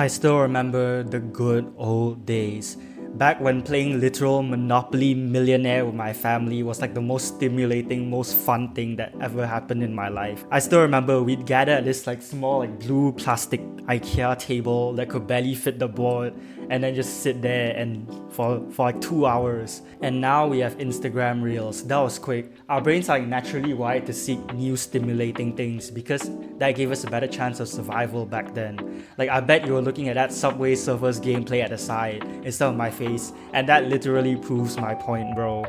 I still remember the good old days. Back when playing literal Monopoly Millionaire with my family was like the most stimulating, most fun thing that ever happened in my life. I still remember we'd gather at this like small blue plastic IKEA table that could barely fit the board and then just sit there and for like 2 hours. And now we have Instagram Reels. That was quick. Our brains are naturally wired to seek new stimulating things because that gave us a better chance of survival back then. Like I bet you were looking at that Subway Surfers gameplay at the side instead of my face, and that literally proves my point, bro.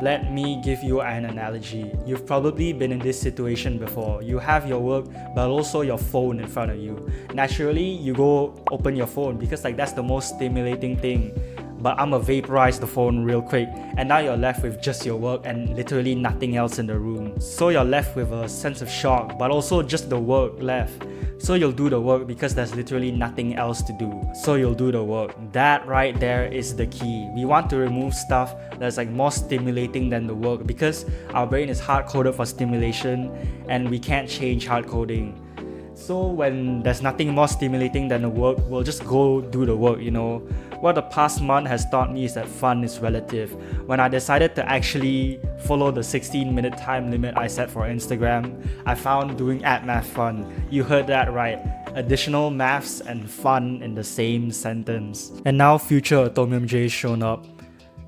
Let me give you an analogy. You've probably been in this situation before. You have your work, but also your phone in front of you. Naturally, you go open your phone because that's the most stimulating thing. But I'ma vaporize the phone real quick, and now you're left with just your work and literally nothing else in the room. So you're left with a sense of shock, but also just the work left. So you'll do the work because there's literally nothing else to do. So you'll do the work. That right there is the key. We want to remove stuff that's more stimulating than the work because our brain is hard-coded for stimulation and we can't change hard coding. So when there's nothing more stimulating than the work, we'll just go do the work, What the past month has taught me is that fun is relative. When I decided to actually follow the 16-minute time limit I set for Instagram, I found doing math fun. You heard that right. Additional maths and fun in the same sentence. And now future Tom Yum J shown up.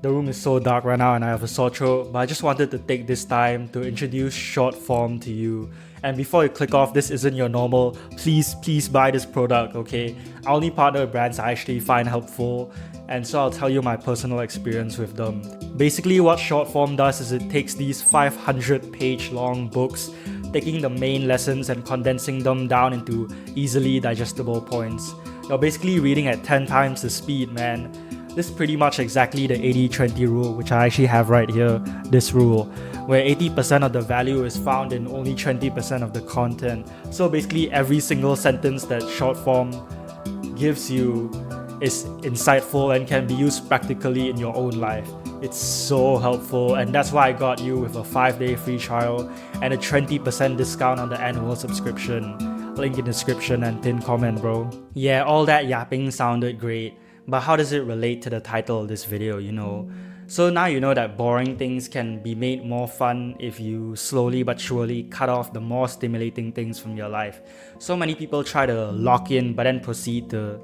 The room is so dark right now and I have a sore throat, but I just wanted to take this time to introduce short form to you. And before you click off, this isn't your normal, please buy this product, okay? I only partner with brands I actually find helpful, and so I'll tell you my personal experience with them. Basically, what short form does is it takes these 500-page long books, taking the main lessons and condensing them down into easily digestible points. You're basically reading at 10 times the speed, man. This is pretty much exactly the 80-20 rule, which I actually have right here, this rule, where 80% of the value is found in only 20% of the content. So basically every single sentence that short form gives you is insightful and can be used practically in your own life. It's so helpful, and that's why I got you with a 5-day free trial and a 20% discount on the annual subscription. Link in the description and pinned comment, bro. Yeah, all that yapping sounded great. But how does it relate to the title of this video, So now you know that boring things can be made more fun if you slowly but surely cut off the more stimulating things from your life. So many people try to lock in but then proceed to...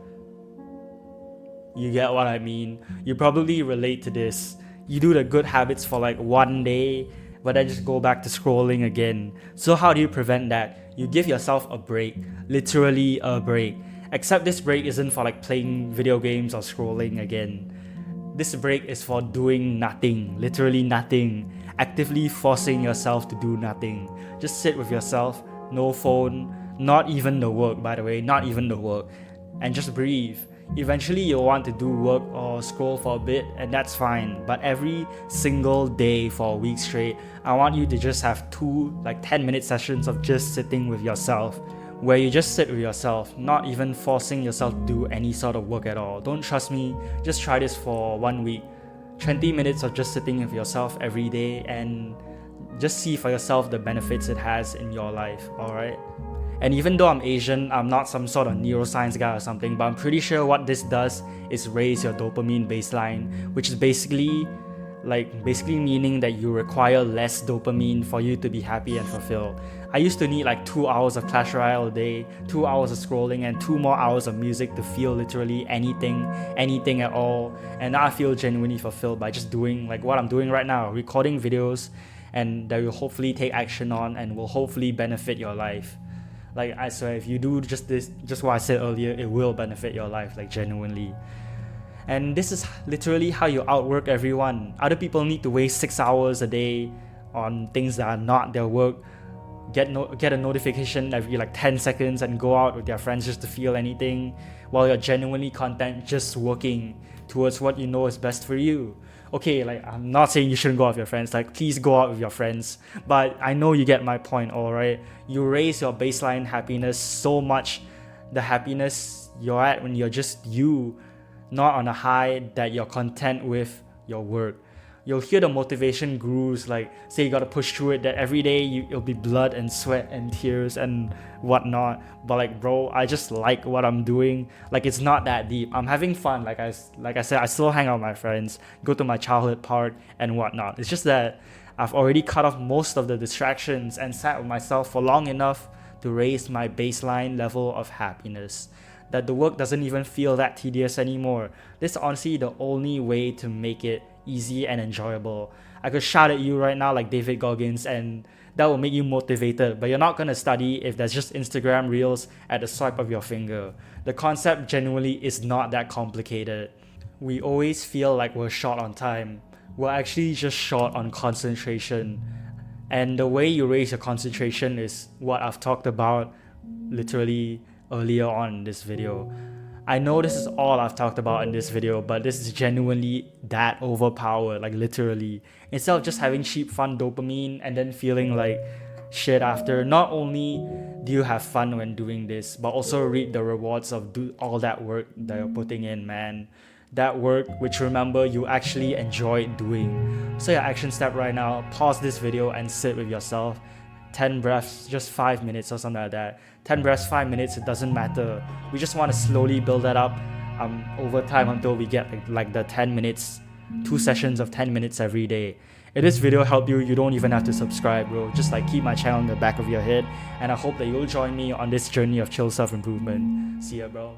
You get what I mean? You probably relate to this. You do the good habits for one day, but then just go back to scrolling again. So how do you prevent that? You give yourself a break, literally a break. Except this break isn't for playing video games or scrolling again. This break is for doing nothing, literally nothing. Actively forcing yourself to do nothing. Just sit with yourself, no phone, not even the work by the way, not even the work. And just breathe. Eventually you'll want to do work or scroll for a bit, and that's fine. But every single day for a week straight, I want you to just have 2 10-minute sessions of just sitting with yourself, where you just sit with yourself, not even forcing yourself to do any sort of work at all. Don't trust me, just try this for 1 week. 20 minutes of just sitting with yourself every day and just see for yourself the benefits it has in your life, alright? And even though I'm Asian, I'm not some sort of neuroscience guy or something, but I'm pretty sure what this does is raise your dopamine baseline, which is basically meaning that you require less dopamine for you to be happy and fulfilled. I used to need 2 hours of Clash Royale a day, 2 hours of scrolling, and 2 more hours of music to feel literally anything at all. And now I feel genuinely fulfilled by just doing what I'm doing right now, recording videos, and that will hopefully take action on and will hopefully benefit your life. I swear, if you do just what I said earlier, it will benefit your life, genuinely. And this is literally how you outwork everyone. Other people need to waste 6 hours a day on things that are not their work, get a notification every 10 seconds and go out with their friends just to feel anything, while you're genuinely content just working towards what you know is best for you. Okay, I'm not saying you shouldn't go out with your friends, please go out with your friends, but I know you get my point, alright? You raise your baseline happiness so much, the happiness you're at when you're just you, not on a high that you're content with your work. you'll hear the motivation gurus like say you gotta push through it, that every day it'll be blood and sweat and tears and whatnot. But like, bro, I just like what I'm doing. Like, it's not that deep. I'm having fun. Like I said, I still hang out with my friends, go to my childhood park and whatnot. It's just that I've already cut off most of the distractions and sat with myself for long enough to raise my baseline level of happiness, that the work doesn't even feel that tedious anymore. This is honestly the only way to make it easy and enjoyable. I could shout at you right now like David Goggins and that will make you motivated, but you're not going to study if there's just Instagram reels at the swipe of your finger. The concept genuinely is not that complicated. We always feel like we're short on time. We're actually just short on concentration. And the way you raise your concentration is what I've talked about literally earlier on in this video. I know this is all I've talked about in this video, but this is genuinely that overpowered, like literally. Instead of just having cheap fun dopamine and then feeling like shit after, not only do you have fun when doing this, but also reap the rewards of all that work that you're putting in, man. That work which, remember, you actually enjoy doing. So your action step right now, pause this video and sit with yourself. 10 breaths, just 5 minutes or something like that. 10 breaths, 5 minutes, it doesn't matter. We just want to slowly build that up over time until we get like the 10 minutes, 2 sessions of 10 minutes every day. If this video helped you, you don't even have to subscribe, bro. Just like keep my channel in the back of your head, and I hope that you'll join me on this journey of chill self-improvement. See ya, bro.